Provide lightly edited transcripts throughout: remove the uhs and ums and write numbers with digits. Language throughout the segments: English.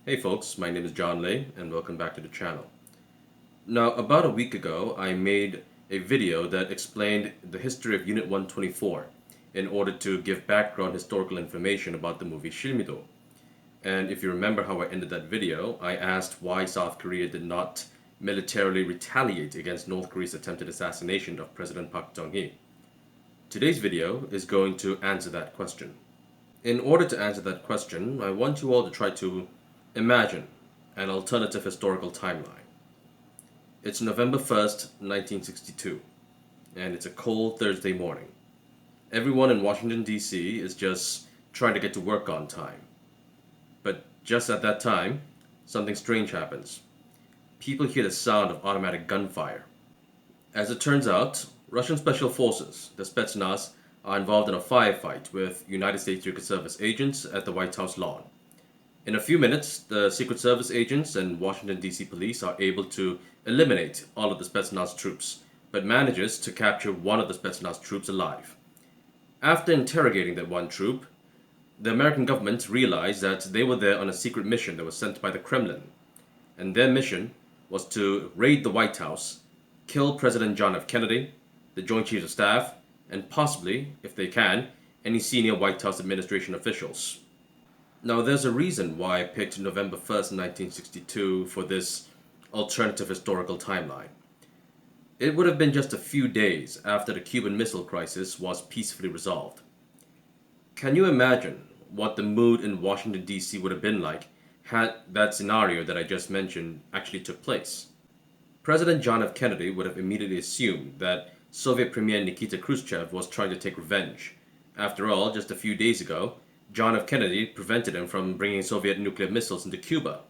Hey folks, my name is John Lay and welcome back to the channel. Now, about a week ago, I made a video that explained the history of Unit 124 in order to give background historical information about the movie Silmido. And if you remember how I ended that video, I asked why South Korea did not militarily retaliate against North Korea's attempted assassination of President Park Chung-hee. Today's video is going to answer that question. In order to answer that question, I want you all to try to imagine an alternative historical timeline. It's November 1st, 1962, and it's a cold Thursday morning. Everyone in Washington, D.C. is just trying to get to work on time. But just at that time, something strange happens. People hear the sound of automatic gunfire. As it turns out, Russian Special Forces, the Spetsnaz, are involved in a firefight with United States Secret Service agents at the White House lawn. In a few minutes, the Secret Service agents and Washington, D.C. police are able to eliminate all of the Spetsnaz troops, but manages to capture one of the Spetsnaz troops alive. After interrogating that one troop, the American government realized that they were there on a secret mission that was sent by the Kremlin, and their mission was to raid the White House, kill President John F. Kennedy, the Joint Chiefs of Staff, and possibly, if they can, any senior White House administration officials. Now, there's a reason why I picked November 1st, 1962 for this alternative historical timeline. It would have been just a few days after the Cuban Missile Crisis was peacefully resolved. Can you imagine what the mood in Washington, D.C. would have been like had that scenario that I just mentioned actually took place? President John F. Kennedy would have immediately assumed that Soviet Premier Nikita Khrushchev was trying to take revenge. After all, just a few days ago, John F. Kennedy prevented him from bringing Soviet nuclear missiles into Cuba.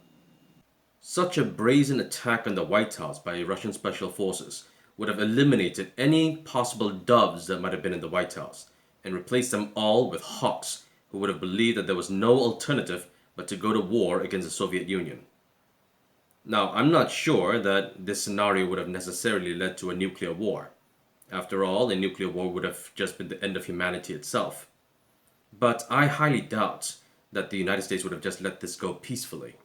Such a brazen attack on the White House by Russian Special Forces would have eliminated any possible doves that might have been in the White House and replaced them all with hawks who would have believed that there was no alternative but to go to war against the Soviet Union. Now, I'm not sure that this scenario would have necessarily led to a nuclear war. After all, a nuclear war would have just been the end of humanity itself. But I highly doubt that the United States would have just let this go peacefully.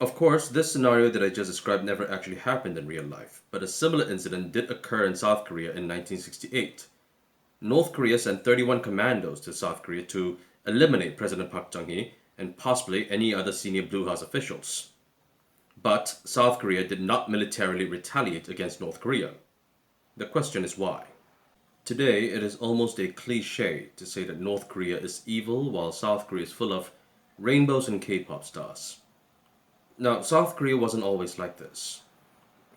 Of course, this scenario that I just described never actually happened in real life, but a similar incident did occur in South Korea in 1968. North Korea sent 31 commandos to South Korea to eliminate President Park Chung-hee and possibly any other senior Blue House officials. But South Korea did not militarily retaliate against North Korea. The question is why? Today, it is almost a cliche to say that North Korea is evil while South Korea is full of rainbows and K-pop stars. Now, South Korea wasn't always like this.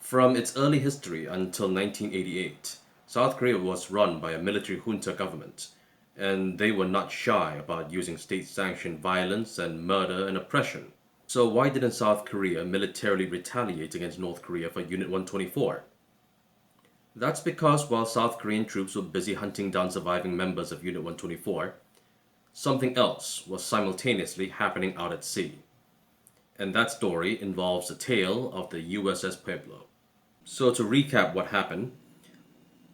From its early history until 1988, South Korea was run by a military junta government, and they were not shy about using state-sanctioned violence and murder and oppression. So why didn't South Korea militarily retaliate against North Korea for Unit 124? That's because while South Korean troops were busy hunting down surviving members of Unit 124, something else was simultaneously happening out at sea. And that story involves the tale of the USS Pueblo. So to recap what happened,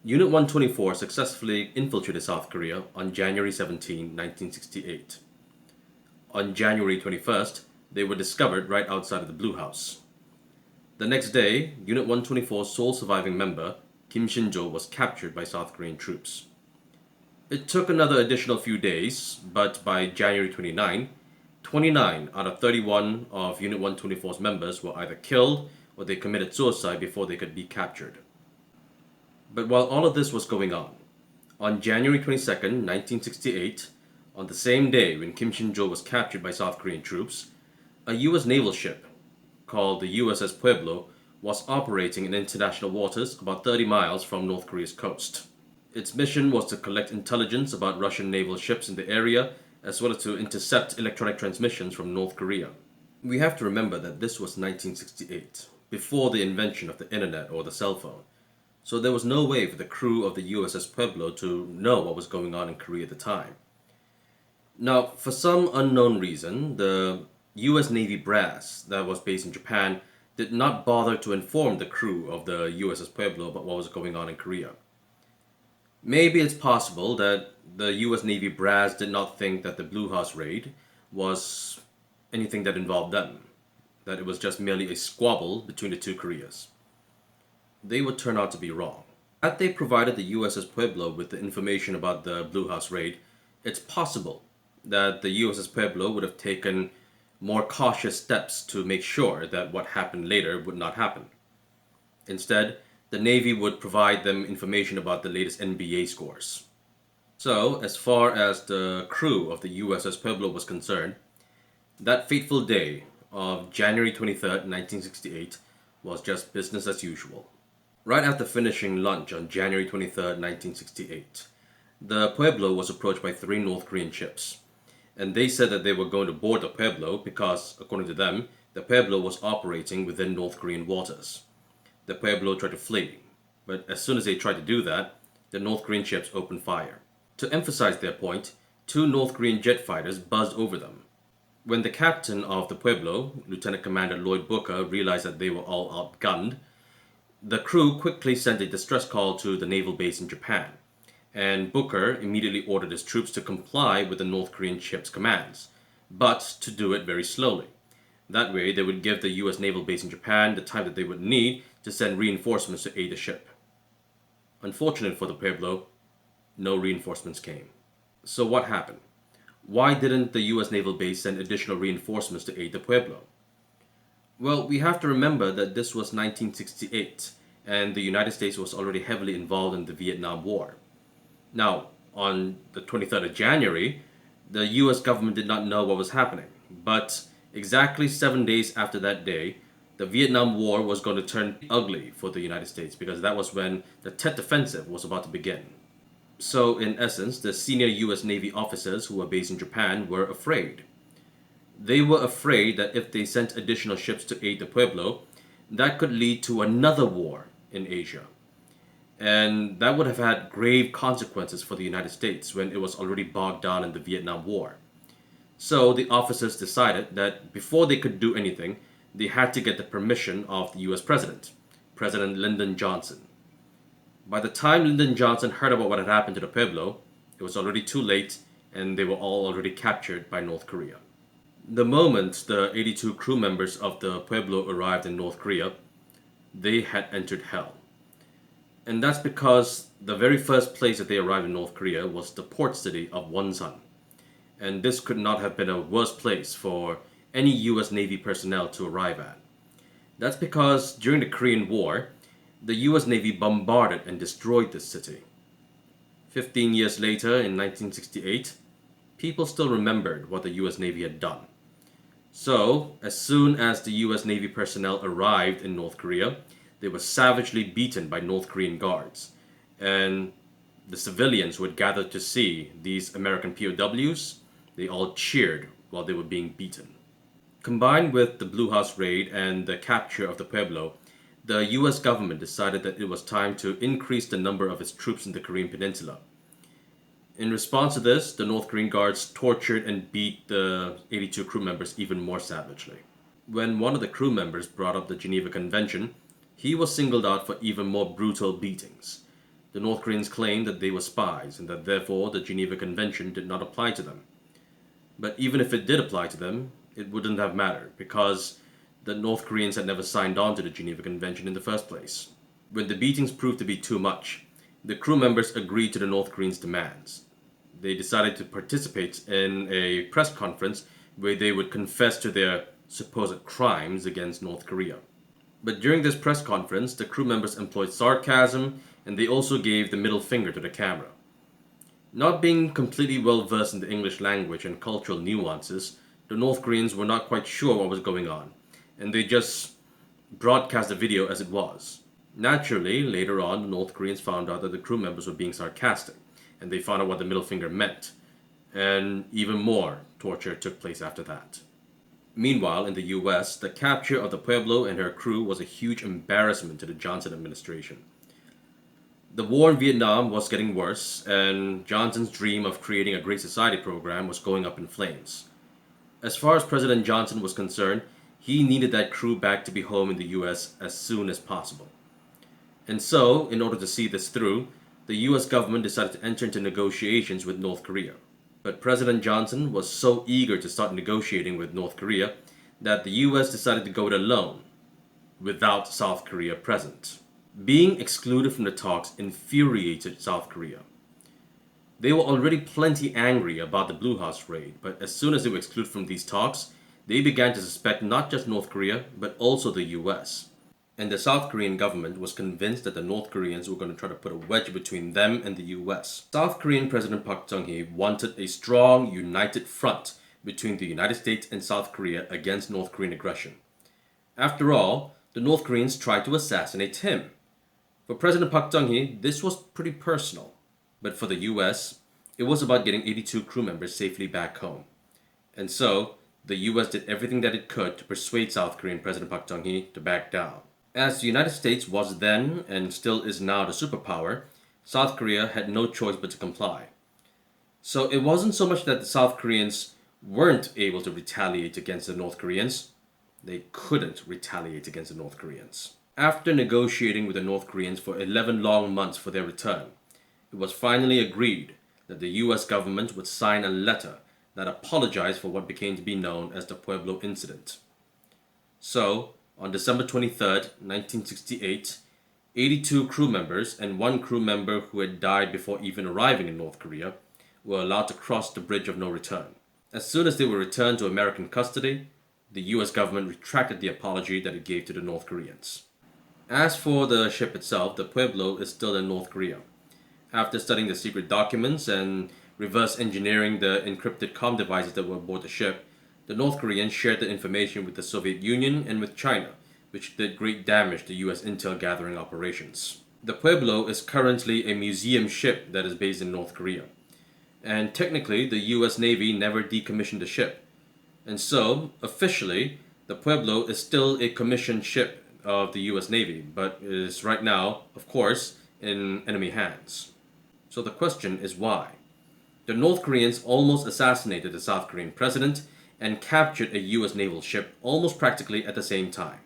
Unit 124 successfully infiltrated South Korea on January 17, 1968. On January 21st, they were discovered right outside of the Blue House. The next day, Unit 124's sole surviving member, Kim Shin-jo, was captured by South Korean troops. It took another additional few days, but by January 29, 29 out of 31 of Unit 124's members were either killed or they committed suicide before they could be captured. But while all of this was going on January 22nd, 1968, on the same day when Kim Shin-jo was captured by South Korean troops, a U.S. naval ship called the USS Pueblo was operating in international waters about 30 miles from North Korea's coast. Its mission was to collect intelligence about Russian naval ships in the area, as well as to intercept electronic transmissions from North Korea. We have to remember that this was 1968, before the invention of the internet or the cell phone. So there was no way for the crew of the USS Pueblo to know what was going on in Korea at the time. Now, for some unknown reason, the US Navy brass that was based in Japan did not bother to inform the crew of the USS Pueblo about what was going on in Korea. Maybe it's possible that the US Navy brass did not think that the Blue House raid was anything that involved them. that it was just merely a squabble between the two Koreas. They would turn out to be wrong. Had they provided the USS Pueblo with the information about the Blue House raid, it's possible that the USS Pueblo would have taken more cautious steps to make sure that what happened later would not happen. Instead, the Navy would provide them information about the latest NBA scores. So, as far as the crew of the USS Pueblo was concerned, that fateful day of January 23rd, 1968, was just business as usual. Right after finishing lunch on January 23rd, 1968, the Pueblo was approached by three North Korean ships, and they said that they were going to board the Pueblo because, according to them, the Pueblo was operating within North Korean waters. The Pueblo tried to flee, but as soon as they tried to do that, the North Korean ships opened fire. To emphasize their point, two North Korean jet fighters buzzed over them. When the captain of the Pueblo, Lieutenant Commander Lloyd Booker, realized that they were all outgunned, the crew quickly sent a distress call to the naval base in Japan, and Booker immediately ordered his troops to comply with the North Korean ship's commands, but to do it very slowly. That way, they would give the US naval base in Japan the time that they would need to send reinforcements to aid the ship. Unfortunate for the Pueblo, no reinforcements came. So what happened? Why didn't the US naval base send additional reinforcements to aid the Pueblo? Well, we have to remember that this was 1968, and the United States was already heavily involved in the Vietnam War. Now, on the 23rd of January, the US government did not know what was happening, but exactly 7 days after that day, the Vietnam War was going to turn ugly for the United States because that was when the Tet Offensive was about to begin. So, in essence, the senior US Navy officers who were based in Japan were afraid. They were afraid that if they sent additional ships to aid the Pueblo, that could lead to another war in Asia. And that would have had grave consequences for the United States when it was already bogged down in the Vietnam War. So the officers decided that before they could do anything, they had to get the permission of the US President, President Lyndon Johnson. By the time Lyndon Johnson heard about what had happened to the Pueblo, it was already too late and they were all already captured by North Korea. The moment the 82 crew members of the Pueblo arrived in North Korea, they had entered hell. And that's because the very first place that they arrived in North Korea was the port city of Wonsan. And this could not have been a worse place for any US Navy personnel to arrive at. That's because during the Korean War, the US Navy bombarded and destroyed this city. 15 years later, in 1968, people still remembered what the US Navy had done. So, as soon as the US Navy personnel arrived in North Korea, they were savagely beaten by North Korean guards. And the civilians who had gathered to see these American POWs, they all cheered while they were being beaten. Combined with the Blue House raid and the capture of the Pueblo, the US government decided that it was time to increase the number of its troops in the Korean Peninsula. In response to this, the North Korean guards tortured and beat the 82 crew members even more savagely. When one of the crew members brought up the Geneva Convention, he was singled out for even more brutal beatings. The North Koreans claimed that they were spies and that therefore the Geneva Convention did not apply to them. But even if it did apply to them, it wouldn't have mattered because the North Koreans had never signed on to the Geneva Convention in the first place. When the beatings proved to be too much, the crew members agreed to the North Koreans' demands. They decided to participate in a press conference where they would confess to their supposed crimes against North Korea. But during this press conference, the crew members employed sarcasm and they also gave the middle finger to the camera. Not being completely well versed in the English language and cultural nuances, the North Koreans were not quite sure what was going on, and they just broadcast the video as it was. Naturally, later on, the North Koreans found out that the crew members were being sarcastic, and they found out what the middle finger meant. And even more torture took place after that. Meanwhile, in the US, the capture of the Pueblo and her crew was a huge embarrassment to the Johnson administration. The war in Vietnam was getting worse, and Johnson's dream of creating a Great Society program was going up in flames. As far as President Johnson was concerned, he needed that crew back to be home in the US as soon as possible. And so, in order to see this through, the US government decided to enter into negotiations with North Korea. But President Johnson was so eager to start negotiating with North Korea that the US decided to go it alone, without South Korea present. Being excluded from the talks infuriated South Korea. They were already plenty angry about the Blue House raid, but as soon as they were excluded from these talks, they began to suspect not just North Korea, but also the US. And the South Korean government was convinced that the North Koreans were going to try to put a wedge between them and the US. South Korean President Park Chung-hee wanted a strong, united front between the United States and South Korea against North Korean aggression. After all, the North Koreans tried to assassinate him. For President Park Chung-hee, this was pretty personal. But for the US, it was about getting 82 crew members safely back home. And so, the US did everything that it could to persuade South Korean President Park Chung-hee to back down. As the United States was then, and still is now, the superpower, South Korea had no choice but to comply. So it wasn't so much that the South Koreans weren't able to retaliate against the North Koreans, they couldn't retaliate against the North Koreans. After negotiating with the North Koreans for 11 long months for their return, it was finally agreed that the US government would sign a letter that apologized for what became to be known as the Pueblo incident. So, on December 23rd, 1968, 82 crew members and one crew member who had died before even arriving in North Korea were allowed to cross the bridge of no return. As soon as they were returned to American custody, the US government retracted the apology that it gave to the North Koreans. As for the ship itself, the Pueblo is still in North Korea. After studying the secret documents and reverse engineering the encrypted comm devices that were aboard the ship, the North Koreans shared the information with the Soviet Union and with China, which did great damage to US intel gathering operations. The Pueblo is currently a museum ship that is based in North Korea. And technically, the US Navy never decommissioned the ship. And so, officially, the Pueblo is still a commissioned ship of the US Navy, but is right now, of course, in enemy hands. So the question is why? The North Koreans almost assassinated the South Korean president and captured a US naval ship almost practically at the same time.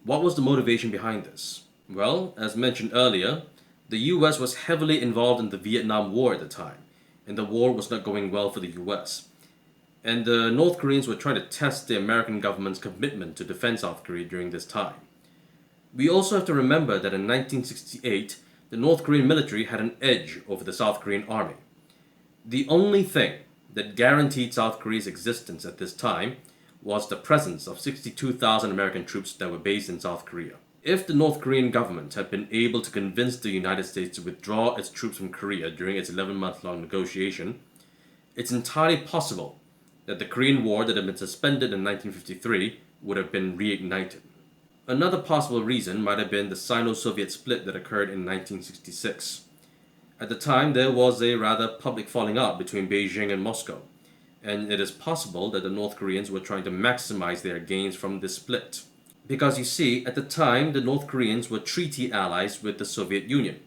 What was the motivation behind this? Well, as mentioned earlier, the US was heavily involved in the Vietnam War at the time, and the war was not going well for the US. And the North Koreans were trying to test the American government's commitment to defend South Korea during this time. We also have to remember that in 1968, the North Korean military had an edge over the South Korean army. The only thing that guaranteed South Korea's existence at this time was the presence of 62,000 American troops that were based in South Korea. If the North Korean government had been able to convince the United States to withdraw its troops from Korea during its 11-month-long negotiation, it's entirely possible that the Korean War that had been suspended in 1953 would have been reignited. Another possible reason might have been the Sino-Soviet split that occurred in 1966. At the time, there was a rather public falling out between Beijing and Moscow, and it is possible that the North Koreans were trying to maximize their gains from this split. Because you see, at the time, the North Koreans were treaty allies with the Soviet Union.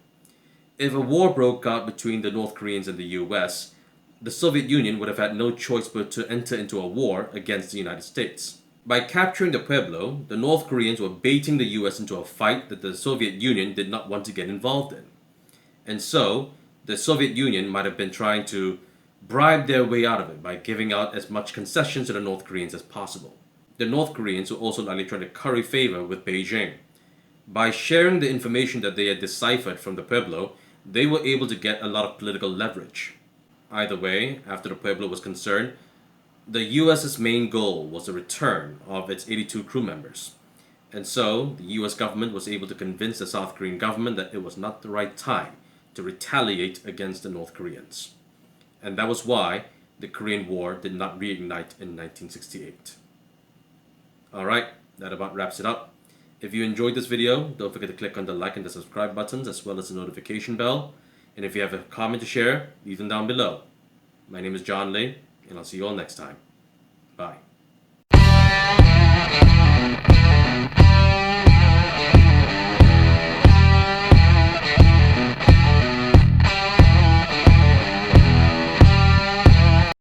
If a war broke out between the North Koreans and the US, the Soviet Union would have had no choice but to enter into a war against the United States. By capturing the Pueblo, the North Koreans were baiting the US into a fight that the Soviet Union did not want to get involved in. And so, the Soviet Union might have been trying to bribe their way out of it by giving out as much concessions to the North Koreans as possible. The North Koreans were also likely trying to curry favor with Beijing. By sharing the information that they had deciphered from the Pueblo, they were able to get a lot of political leverage. Either way, after the Pueblo was concerned, the US's main goal was the return of its 82 crew members. And so, the US government was able to convince the South Korean government that it was not the right time to retaliate against the North Koreans. And that was why the Korean War did not reignite in 1968. Alright, that about wraps it up. If you enjoyed this video, don't forget to click on the like and the subscribe buttons as well as the notification bell. And if you have a comment to share, leave them down below. My name is John Lee, and I'll see you all next time. Bye.